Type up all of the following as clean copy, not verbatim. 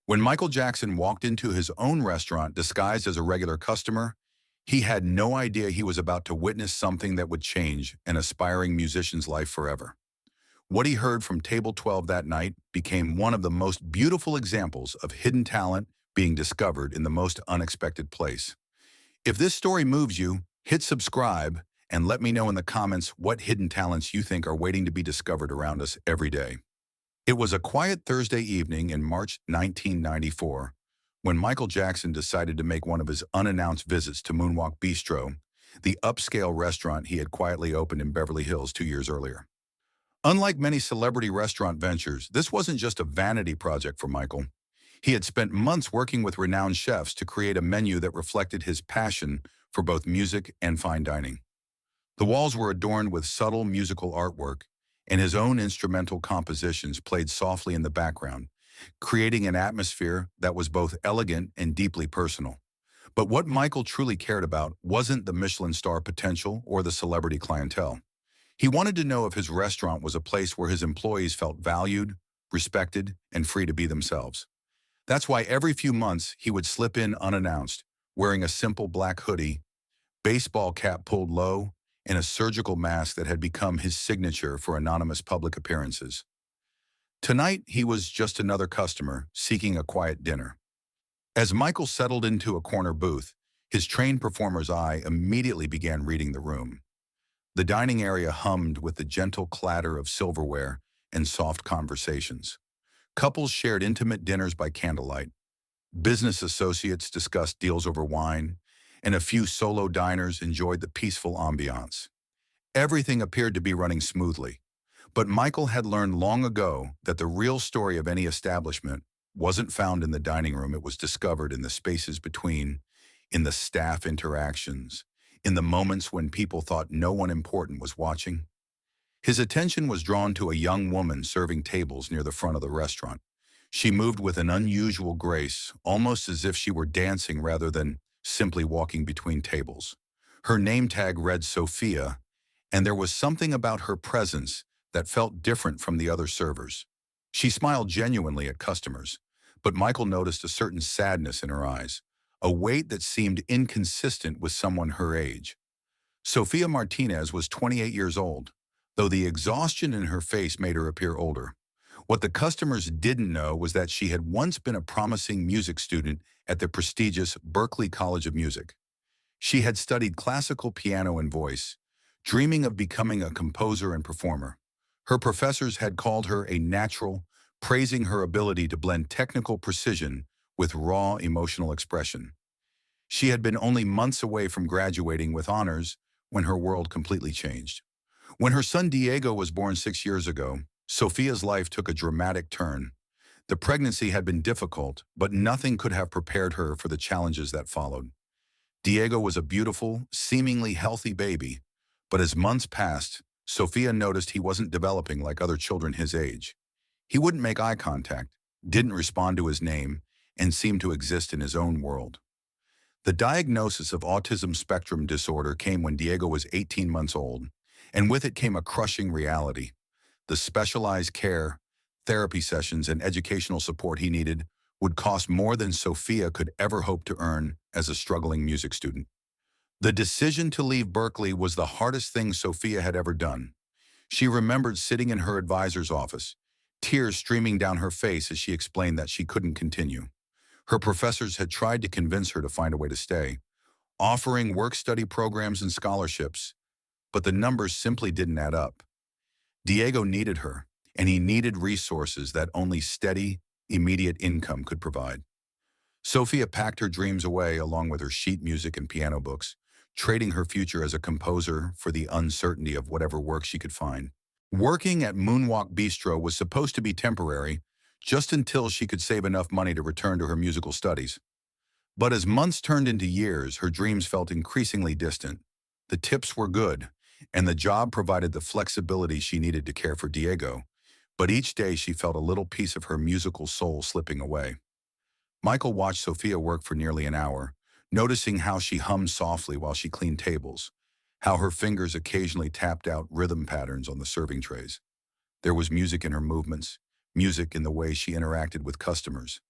When Michael Jackson walked into his own restaurant disguised as a regular customer, he had no idea he was about to witness something that would change an aspiring musician's life forever. What he heard from Table 12 that night became one of the most beautiful examples of hidden talent being discovered in the most unexpected place. If this story moves you, hit subscribe and let me know in the comments what hidden talents you think are waiting to be discovered around us every day. It was a quiet Thursday evening in March 1994 when Michael Jackson decided to make one of his unannounced visits to Moonwalk Bistro, the upscale restaurant he had quietly opened in Beverly Hills 2 years earlier. Unlike many celebrity restaurant ventures, this wasn't just a vanity project for Michael. He had spent months working with renowned chefs to create a menu that reflected his passion for both music and fine dining. The walls were adorned with subtle musical artwork, and his own instrumental compositions played softly in the background, creating an atmosphere that was both elegant and deeply personal. But what Michael truly cared about wasn't the Michelin star potential or the celebrity clientele. He wanted to know if his restaurant was a place where his employees felt valued, respected, and free to be themselves. That's why every few months he would slip in unannounced, wearing a simple black hoodie, baseball cap pulled low, and a surgical mask that had become his signature for anonymous public appearances. Tonight, he was just another customer seeking a quiet dinner. As Michael settled into a corner booth, his trained performer's eye immediately began reading the room. The dining area hummed with the gentle clatter of silverware and soft conversations. Couples shared intimate dinners by candlelight. Business associates discussed deals over wine, and a few solo diners enjoyed the peaceful ambiance. Everything appeared to be running smoothly, but Michael had learned long ago that the real story of any establishment wasn't found in the dining room. It was discovered in the spaces between, in the staff interactions, in the moments when people thought no one important was watching. His attention was drawn to a young woman serving tables near the front of the restaurant. She moved with an unusual grace, almost as if she were dancing rather than simply walking between tables. Her name tag read Sophia, and there was something about her presence that felt different from the other servers. She smiled genuinely at customers, but Michael noticed a certain sadness in her eyes, a weight that seemed inconsistent with someone her age. Sofia Martinez was 28 years old, though the exhaustion in her face made her appear older. What the customers didn't know was that she had once been a promising music student at the prestigious Berklee College of Music. She had studied classical piano and voice, dreaming of becoming a composer and performer. Her professors had called her a natural, praising her ability to blend technical precision with raw emotional expression. She had been only months away from graduating with honors when her world completely changed. When her son Diego was born 6 years ago, Sofia's life took a dramatic turn. The pregnancy had been difficult, but nothing could have prepared her for the challenges that followed. Diego was a beautiful, seemingly healthy baby, but as months passed, Sophia noticed he wasn't developing like other children his age. He wouldn't make eye contact, didn't respond to his name, and seemed to exist in his own world. The diagnosis of autism spectrum disorder came when Diego was 18 months old, and with it came a crushing reality. The specialized care, therapy sessions, and educational support he needed would cost more than Sophia could ever hope to earn as a struggling music student. The decision to leave Berklee was the hardest thing Sophia had ever done. She remembered sitting in her advisor's office, tears streaming down her face as she explained that she couldn't continue. Her professors had tried to convince her to find a way to stay, offering work-study programs and scholarships, but the numbers simply didn't add up. Diego needed her, and he needed resources that only steady, immediate income could provide. Sophia packed her dreams away along with her sheet music and piano books, trading her future as a composer for the uncertainty of whatever work she could find. Working at Moonwalk Bistro was supposed to be temporary, just until she could save enough money to return to her musical studies. But as months turned into years, her dreams felt increasingly distant. The tips were good, and the job provided the flexibility she needed to care for Diego, but each day she felt a little piece of her musical soul slipping away. Michael watched Sophia work for nearly an hour, noticing how she hummed softly while she cleaned tables, how her fingers occasionally tapped out rhythm patterns on the serving trays. There was music in her movements, music in the way she interacted with customers.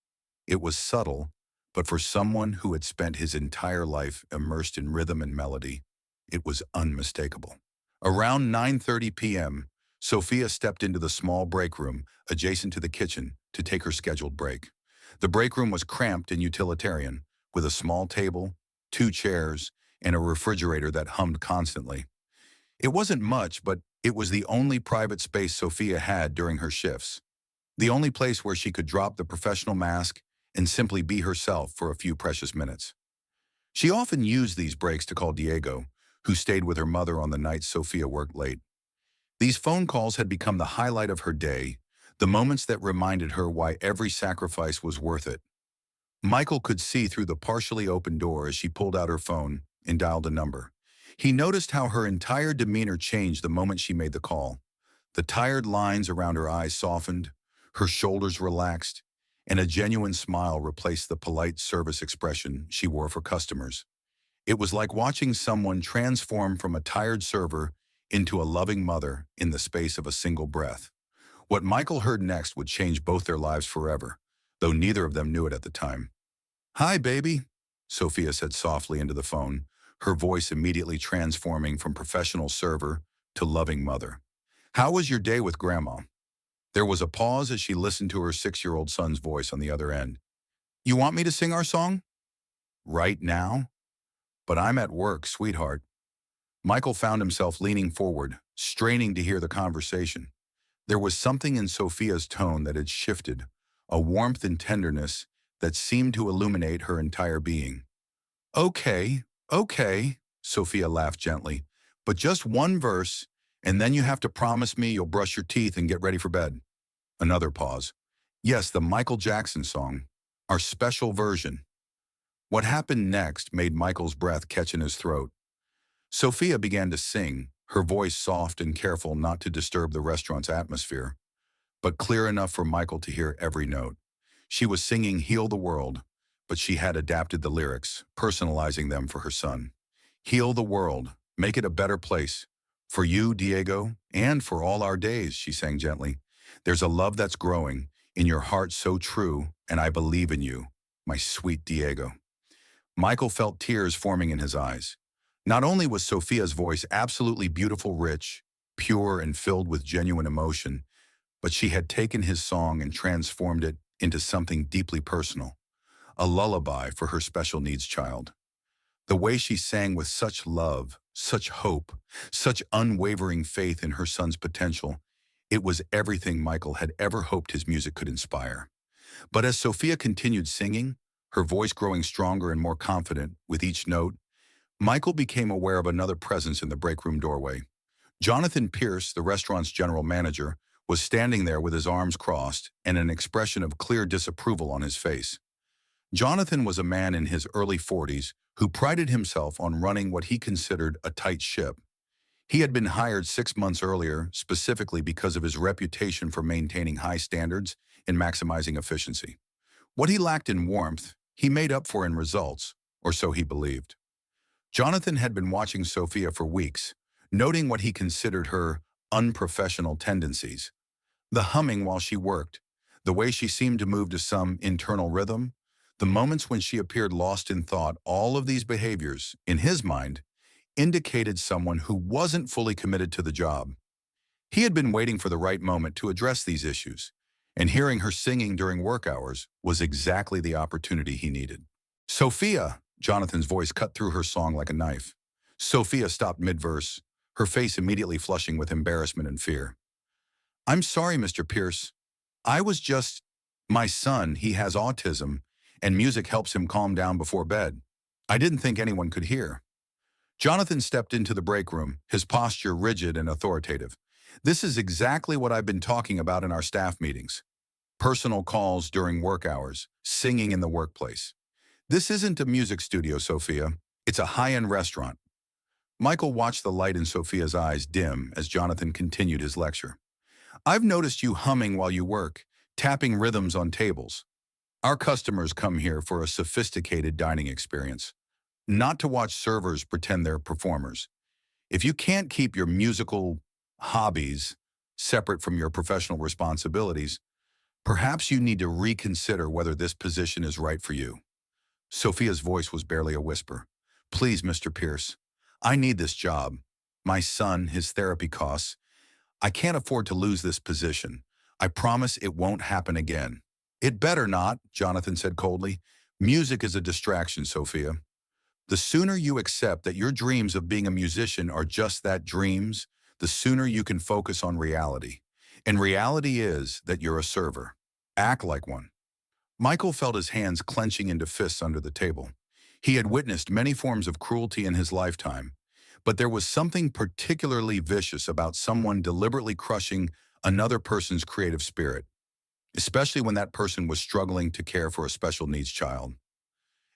It was subtle, but for someone who had spent his entire life immersed in rhythm and melody, it was unmistakable. Around 9:30 p.m., Sophia stepped into the small break room adjacent to the kitchen to take her scheduled break. The break room was cramped and utilitarian, with a small table, two chairs, and a refrigerator that hummed constantly. It wasn't much, but it was the only private space Sophia had during her shifts, the only place where she could drop the professional mask and simply be herself for a few precious minutes. She often used these breaks to call Diego, who stayed with her mother on the nights Sophia worked late. These phone calls had become the highlight of her day, the moments that reminded her why every sacrifice was worth it. Michael could see through the partially open door as she pulled out her phone and dialed a number. He noticed how her entire demeanor changed the moment she made the call. The tired lines around her eyes softened, her shoulders relaxed, and a genuine smile replaced the polite service expression she wore for customers. It was like watching someone transform from a tired server into a loving mother in the space of a single breath. What Michael heard next would change both their lives forever, though neither of them knew it at the time. "Hi, baby," Sophia said softly into the phone, her voice immediately transforming from professional server to loving mother. "How was your day with Grandma?" There was a pause as she listened to her 6-year-old son's voice on the other end. "You want me to sing our song?" "Right now? But I'm at work, sweetheart." Michael found himself leaning forward, straining to hear the conversation. There was something in Sophia's tone that had shifted, a warmth and tenderness that seemed to illuminate her entire being. "Okay, okay," Sophia laughed gently, "but just one verse, and then you have to promise me you'll brush your teeth and get ready for bed." Another pause. "Yes, the Michael Jackson song, our special version." What happened next made Michael's breath catch in his throat. Sophia began to sing, her voice soft and careful not to disturb the restaurant's atmosphere, but clear enough for Michael to hear every note. She was singing "Heal the World," but she had adapted the lyrics, personalizing them for her son. "Heal the world, make it a better place. For you, Diego, and for all our days," she sang gently. "There's a love that's growing, in your heart so true, and I believe in you, my sweet Diego." Michael felt tears forming in his eyes. Not only was Sophia's voice absolutely beautiful, rich, pure, and filled with genuine emotion, but she had taken his song and transformed it into something deeply personal, a lullaby for her special needs child. The way she sang with such love, such hope, such unwavering faith in her son's potential, it was everything Michael had ever hoped his music could inspire. But as Sophia continued singing, her voice growing stronger and more confident with each note, Michael became aware of another presence in the break room doorway. Jonathan Pierce, the restaurant's general manager, was standing there with his arms crossed and an expression of clear disapproval on his face. Jonathan was a man in his early 40s who prided himself on running what he considered a tight ship. He had been hired 6 months earlier specifically because of his reputation for maintaining high standards and maximizing efficiency. What he lacked in warmth, he made up for in results, or so he believed. Jonathan had been watching Sophia for weeks, noting what he considered her unprofessional tendencies. The humming while she worked, the way she seemed to move to some internal rhythm, the moments when she appeared lost in thought, all of these behaviors, in his mind, indicated someone who wasn't fully committed to the job. He had been waiting for the right moment to address these issues, and hearing her singing during work hours was exactly the opportunity he needed. "Sophia!" Jonathan's voice cut through her song like a knife. Sophia stopped mid-verse, her face immediately flushing with embarrassment and fear. "I'm sorry, Mr. Pierce. I was just... My son, he has autism, and music helps him calm down before bed. I didn't think anyone could hear." Jonathan stepped into the break room, his posture rigid and authoritative. "This is exactly what I've been talking about in our staff meetings. Personal calls during work hours, singing in the workplace. This isn't a music studio, Sophia. It's a high-end restaurant." Michael watched the light in Sophia's eyes dim as Jonathan continued his lecture. "I've noticed you humming while you work, tapping rhythms on tables. Our customers come here for a sophisticated dining experience, not to watch servers pretend they're performers. If you can't keep your musical hobbies separate from your professional responsibilities, Perhaps you need to reconsider whether this position is right for you. Sophia's voice was barely a whisper. Please, Mr. Pierce. I need this job. My son, his therapy costs. I can't afford to lose this position. I promise it won't happen again. It better not, Jonathan said coldly. Music is a distraction, Sophia. The sooner you accept that your dreams of being a musician are just that, dreams, the sooner you can focus on reality. And reality is that you're a server. Act like one. Michael felt his hands clenching into fists under the table. He had witnessed many forms of cruelty in his lifetime, but there was something particularly vicious about someone deliberately crushing another person's creative spirit, especially when that person was struggling to care for a special needs child.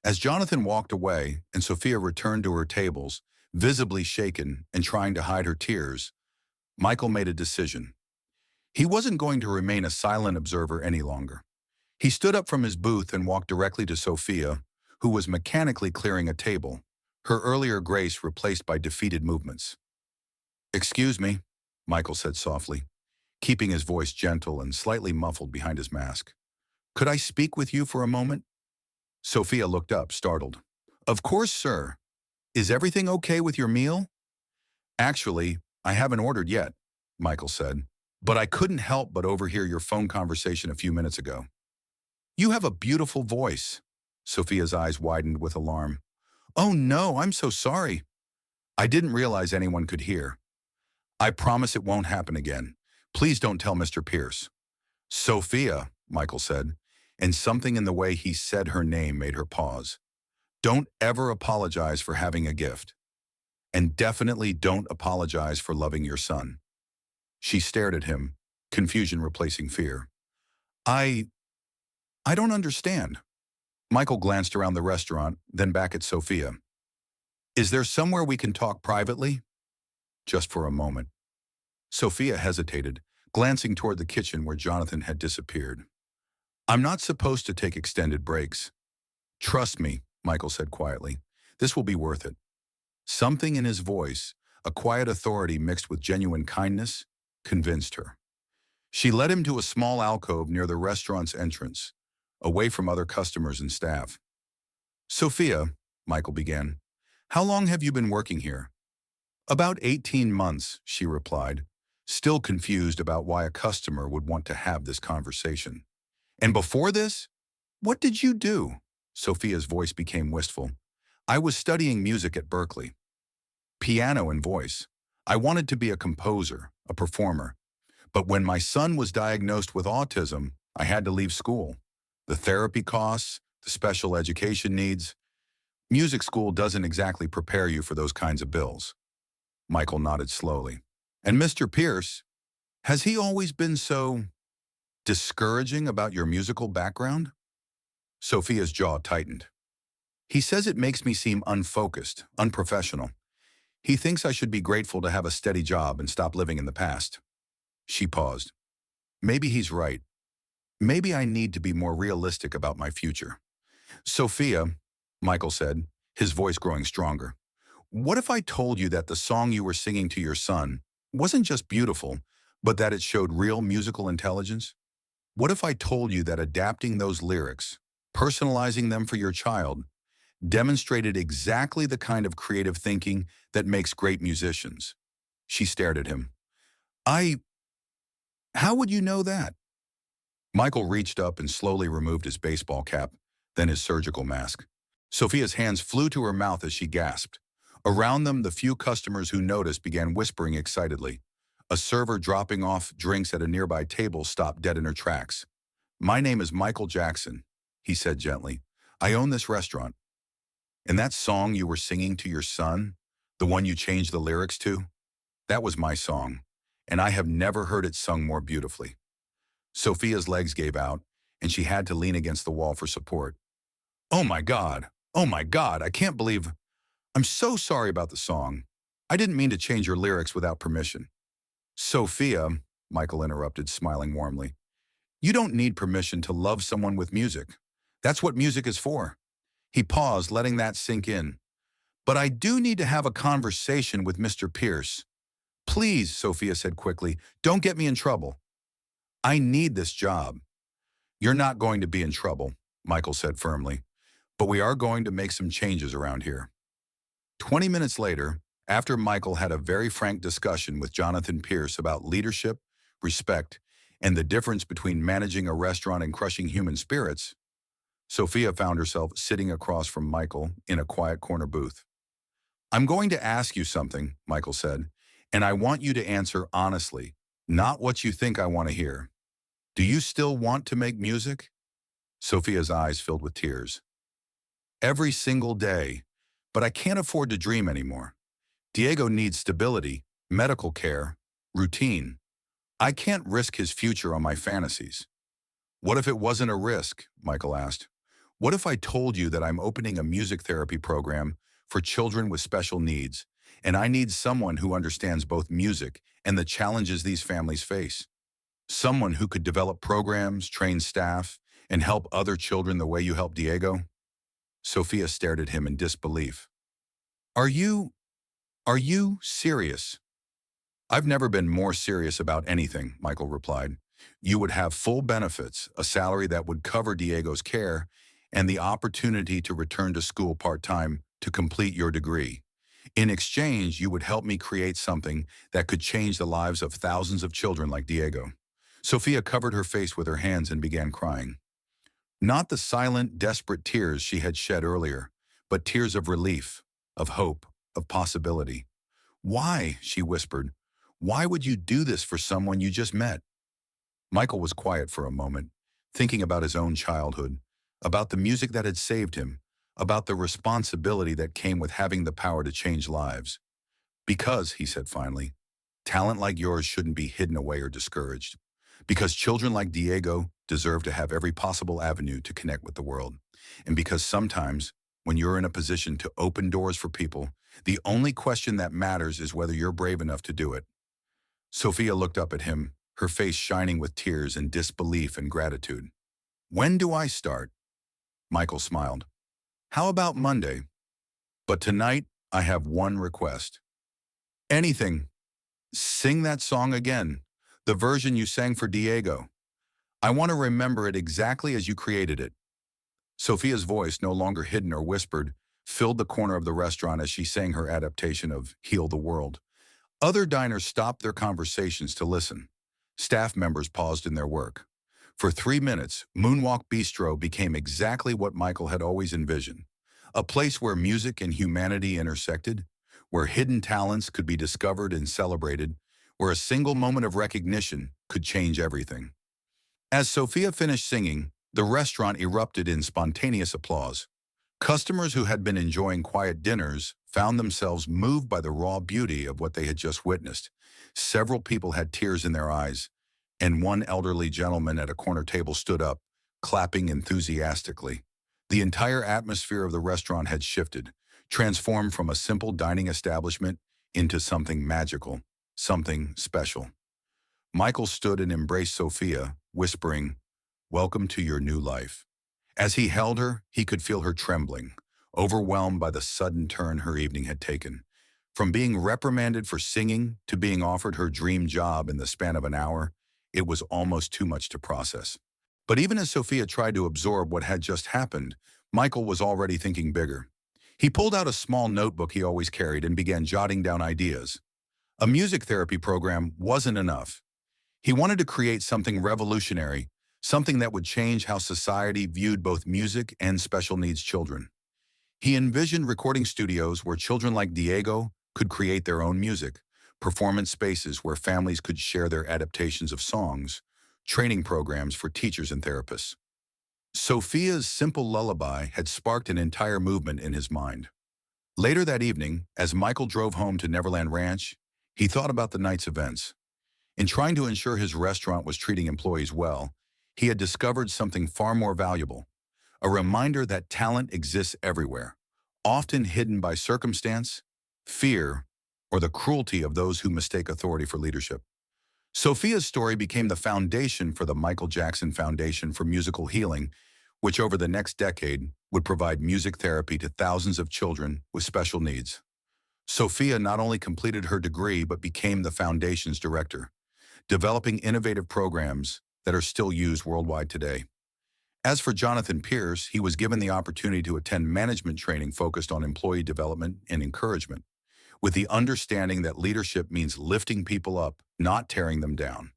As Jonathan walked away and Sophia returned to her tables, visibly shaken and trying to hide her tears, Michael made a decision. He wasn't going to remain a silent observer any longer. He stood up from his booth and walked directly to Sophia, who was mechanically clearing a table, her earlier grace replaced by defeated movements. Excuse me, Michael said softly, keeping his voice gentle and slightly muffled behind his mask. Could I speak with you for a moment? Sophia looked up, startled. Of course, sir. Is everything okay with your meal? Actually, I haven't ordered yet, Michael said, but I couldn't help but overhear your phone conversation a few minutes ago. You have a beautiful voice. Sophia's eyes widened with alarm. Oh no, I'm so sorry. I didn't realize anyone could hear. I promise it won't happen again. Please don't tell Mr. Pierce. Sophia, Michael said, and something in the way he said her name made her pause. Don't ever apologize for having a gift. And definitely don't apologize for loving your son. She stared at him, confusion replacing fear. I don't understand. Michael glanced around the restaurant, then back at Sophia. Is there somewhere we can talk privately? Just for a moment. Sophia hesitated, glancing toward the kitchen where Jonathan had disappeared. I'm not supposed to take extended breaks. Trust me, Michael said quietly. This will be worth it. Something in his voice, a quiet authority mixed with genuine kindness, convinced her. She led him to a small alcove near the restaurant's entrance, away from other customers and staff. Sophia, Michael began, how long have you been working here? About 18 months, she replied, still confused about why a customer would want to have this conversation. And before this, what did you do? Sophia's voice became wistful. I was studying music at Berklee. Piano and voice. I wanted to be a composer, a performer. But when my son was diagnosed with autism, I had to leave school. The therapy costs, the special education needs. Music school doesn't exactly prepare you for those kinds of bills. Michael nodded slowly. And Mr. Pierce, has he always been so discouraging about your musical background? Sophia's jaw tightened. He says it makes me seem unfocused, unprofessional. He thinks I should be grateful to have a steady job and stop living in the past. She paused. Maybe he's right. Maybe I need to be more realistic about my future. Sophia, Michael said, his voice growing stronger. What if I told you that the song you were singing to your son wasn't just beautiful, but that it showed real musical intelligence? What if I told you that adapting those lyrics, personalizing them for your child, demonstrated exactly the kind of creative thinking that makes great musicians? She stared at him. How would you know that? Michael reached up and slowly removed his baseball cap, then his surgical mask. Sophia's hands flew to her mouth as she gasped. Around them, the few customers who noticed began whispering excitedly. A server dropping off drinks at a nearby table stopped dead in her tracks. My name is Michael Jackson, he said gently. I own this restaurant. And that song you were singing to your son, the one you changed the lyrics to, that was my song, and I have never heard it sung more beautifully. Sophia's legs gave out, and she had to lean against the wall for support. Oh my God, I can't believe... I'm so sorry about the song. I didn't mean to change your lyrics without permission. Sophia, Michael interrupted, smiling warmly. You don't need permission to love someone with music. That's what music is for. He paused, letting that sink in. But I do need to have a conversation with Mr. Pierce. Please, Sophia said quickly, don't get me in trouble. I need this job. You're not going to be in trouble, Michael said firmly, but we are going to make some changes around here. 20 minutes later, after Michael had a very frank discussion with Jonathan Pierce about leadership, respect, and the difference between managing a restaurant and crushing human spirits, Sophia found herself sitting across from Michael in a quiet corner booth. I'm going to ask you something, Michael said, and I want you to answer honestly, not what you think I want to hear. Do you still want to make music? Sophia's eyes filled with tears. Every single day, but I can't afford to dream anymore. Diego needs stability, medical care, routine. I can't risk his future on my fantasies. What if it wasn't a risk? Michael asked. What if I told you that I'm opening a music therapy program for children with special needs, and I need someone who understands both music and the challenges these families face? Someone who could develop programs, train staff, and help other children the way you help Diego? Sophia stared at him in disbelief. Are you serious? I've never been more serious about anything, Michael replied. You would have full benefits, a salary that would cover Diego's care, and the opportunity to return to school part-time to complete your degree. In exchange, you would help me create something that could change the lives of thousands of children like Diego. Sophia covered her face with her hands and began crying. Not the silent, desperate tears she had shed earlier, but tears of relief, of hope, of possibility. Why, she whispered, why would you do this for someone you just met? Michael was quiet for a moment, thinking about his own childhood, about the music that had saved him, about the responsibility that came with having the power to change lives. Because, he said finally, talent like yours shouldn't be hidden away or discouraged. Because children like Diego deserve to have every possible avenue to connect with the world. And because sometimes, when you're in a position to open doors for people, the only question that matters is whether you're brave enough to do it. Sophia looked up at him, her face shining with tears and disbelief and gratitude. When do I start? Michael smiled. How about Monday? But tonight, I have one request. Anything. Sing that song again, the version you sang for Diego. I want to remember it exactly as you created it. Sophia's voice, no longer hidden or whispered, filled the corner of the restaurant as she sang her adaptation of Heal the World. Other diners stopped their conversations to listen. Staff members paused in their work. For 3 minutes, Moonwalk Bistro became exactly what Michael had always envisioned. A place where music and humanity intersected, where hidden talents could be discovered and celebrated, where a single moment of recognition could change everything. As Sophia finished singing, the restaurant erupted in spontaneous applause. Customers who had been enjoying quiet dinners found themselves moved by the raw beauty of what they had just witnessed. Several people had tears in their eyes, and one elderly gentleman at a corner table stood up, clapping enthusiastically. The entire atmosphere of the restaurant had shifted, transformed from a simple dining establishment into something magical, something special. Michael stood and embraced Sophia, whispering, "Welcome to your new life." As he held her, he could feel her trembling, overwhelmed by the sudden turn her evening had taken. From being reprimanded for singing to being offered her dream job in the span of an hour, it was almost too much to process. But even as Sophia tried to absorb what had just happened, Michael was already thinking bigger. He pulled out a small notebook he always carried and began jotting down ideas. A music therapy program wasn't enough. He wanted to create something revolutionary, something that would change how society viewed both music and special needs children. He envisioned recording studios where children like Diego could create their own music, performance spaces where families could share their adaptations of songs, training programs for teachers and therapists. Sophia's simple lullaby had sparked an entire movement in his mind. Later that evening, as Michael drove home to Neverland Ranch, he thought about the night's events. In trying to ensure his restaurant was treating employees well, he had discovered something far more valuable, a reminder that talent exists everywhere, often hidden by circumstance, fear, or the cruelty of those who mistake authority for leadership. Sophia's story became the foundation for the Michael Jackson Foundation for Musical Healing, which over the next decade would provide music therapy to thousands of children with special needs. Sophia not only completed her degree but became the foundation's director, developing innovative programs that are still used worldwide today. As for Jonathan Pierce, he was given the opportunity to attend management training focused on employee development and encouragement, with the understanding that leadership means lifting people up, not tearing them down.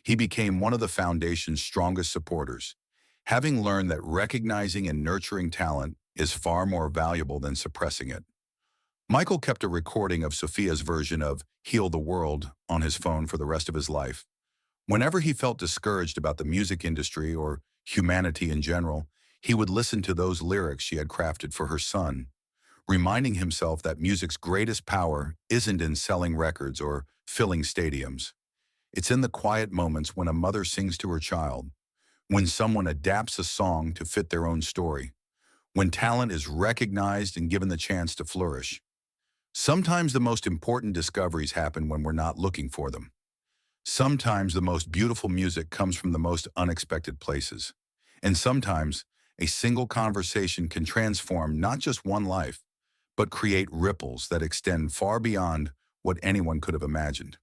He became one of the foundation's strongest supporters, having learned that recognizing and nurturing talent is far more valuable than suppressing it. Michael kept a recording of Sophia's version of Heal the World on his phone for the rest of his life. Whenever he felt discouraged about the music industry or humanity in general, he would listen to those lyrics she had crafted for her son, reminding himself that music's greatest power isn't in selling records or filling stadiums. It's in the quiet moments when a mother sings to her child, when someone adapts a song to fit their own story, when talent is recognized and given the chance to flourish. Sometimes the most important discoveries happen when we're not looking for them. Sometimes the most beautiful music comes from the most unexpected places. And sometimes a single conversation can transform not just one life, but create ripples that extend far beyond what anyone could have imagined.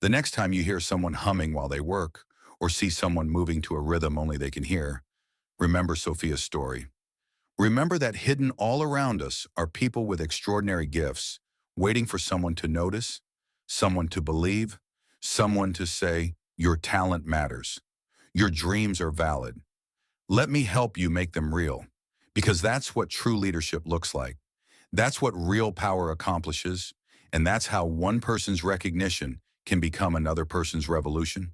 The next time you hear someone humming while they work, or see someone moving to a rhythm only they can hear, remember Sophia's story. Remember that hidden all around us are people with extraordinary gifts, waiting for someone to notice, someone to believe, someone to say, your talent matters. Your dreams are valid. Let me help you make them real, because that's what true leadership looks like. That's what real power accomplishes, and that's how one person's recognition can become another person's revolution.